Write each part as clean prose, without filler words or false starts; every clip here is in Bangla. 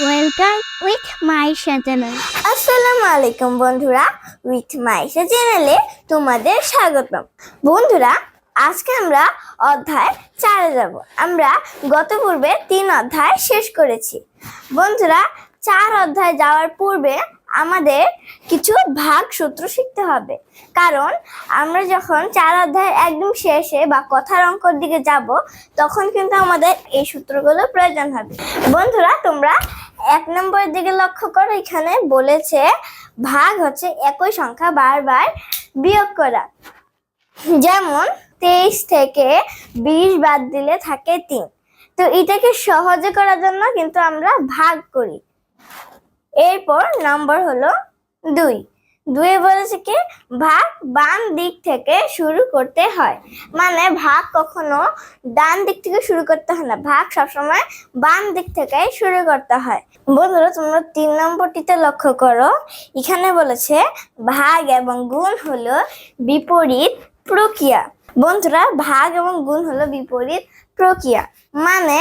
Welcome with Maisha channel. আসসালামু আলাইকুম বন্ধুরা, উইথ মাইশা চ্যানেলে তোমাদের স্বাগতম। বন্ধুরা, আজকে আমরা অধ্যায় 4-এ যাব। আমরা গত পূর্বে 3 অধ্যায় শেষ করেছি। বন্ধুরা, 4 অধ্যায় যাওয়ার পূর্বে আমাদের কিছু ভাগ সূত্র শিখতে হবে, কারণ আমরা যখন 4 অধ্যায় একদম শেষে বা কথার অঙ্কর দিকে যাব তখন কিন্তু আমাদের এই সূত্রগুলো প্রয়োজন হবে। বন্ধুরা, তোমরা 1 নম্বরের দিকে লক্ষ্য করো, এখানে বলেছে ভাগ হচ্ছে একই সংখ্যা বারবার বিয়োগ করা। যেমন 23 থেকে 20 বাদ দিলে থাকে 3। তো এটাকে সহজে করার জন্য কিন্তু আমরা ভাগ করি। এরপর নম্বর হলো 2। 2 বলেছে কি ভাগ বাম দিক থেকে শুরু করতে হয়, মানে ভাগ কখনো ডান দিক থেকে শুরু করতে হয় না, ভাগ সবসময় বাম দিক থেকে শুরু করতে হয়। বন্ধুরা, তোমরা 3 নম্বরটিতে লক্ষ্য করো, এখানে বলেছে ভাগ এবং গুণ হলো বিপরীত প্রক্রিয়া। বন্ধুরা, ভাগ এবং গুণ হলো বিপরীত প্রক্রিয়া, মানে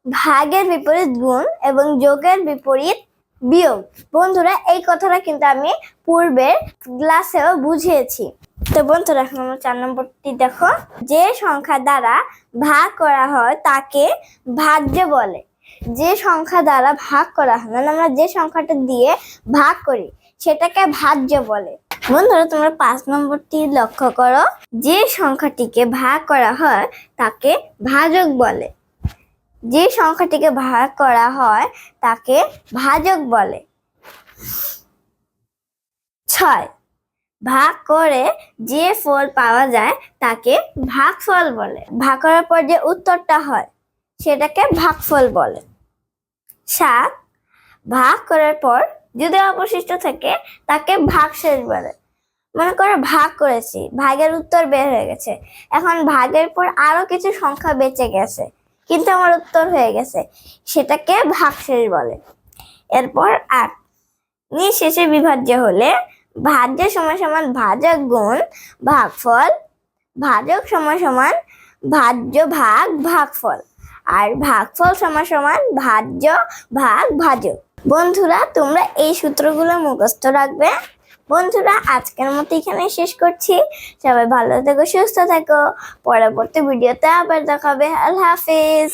ভাগের বিপরীত গুণ এবং যোগের বিপরীত বিয়োগ। বন্ধুরা, এই কথাটা কিন্তু আমি পূর্বের ক্লাসেও বুঝিয়েছি। তো বন্ধুরা, এখন আমরা 4 নম্বরটি দেখো, যে সংখ্যা দ্বারা ভাগ করা হয় তাকে ভাজ্য বলে। যে সংখ্যা দ্বারা ভাগ করা হয়, মানে আমরা যে সংখ্যাটা দিয়ে ভাগ করি সেটাকে ভাজ্য বলে। বন্ধুরা, তোমরা 5 নম্বরটি লক্ষ্য করো, যে সংখ্যাটিকে ভাগ করা হয় তাকে ভাজক বলে। যে সংখ্যাটিকে ভাগ করা হয় তাকে ভাজক বলে। 6, ভাগ করে যে ফল পাওয়া যায় তাকে ভাগফল বলে। ভাগ করার পর যে উত্তরটা হয় সেটাকে ভাগফল বলে। 7, ভাগ করার পর যদি অবশিষ্ট থাকে তাকে ভাগশেষ বলে। মনে করো ভাগ করেছি, ভাগের উত্তর বের হয়ে গেছে, এখন ভাগের পর আরো কিছু সংখ্যা বেঁচে গেছে কিন্তু আমার উত্তর হয়ে গেছে, সেটাকে ভাগশেষ বলে। এরপর 8, নিঃশেষে বিভাজ্য হলে ভাজ্য সমান সমান ভাজক গুণ ভাগফল, ভাজক সমান সমান ভাজ্য ভাগ ভাগফল, আর ভাগফল সমান সমান ভাজ্য ভাগ ভাজক। বন্ধুরা, তোমরা এই সূত্রগুলো মুখস্থ রাখবে। বন্ধুরা, আজকের মতো এখানে শেষ করছি। সবাই ভালো থেকো, সুস্থ থেকো। পরবর্তী ভিডিওতে আবার দেখাবে। আল্লাহ হাফেজ।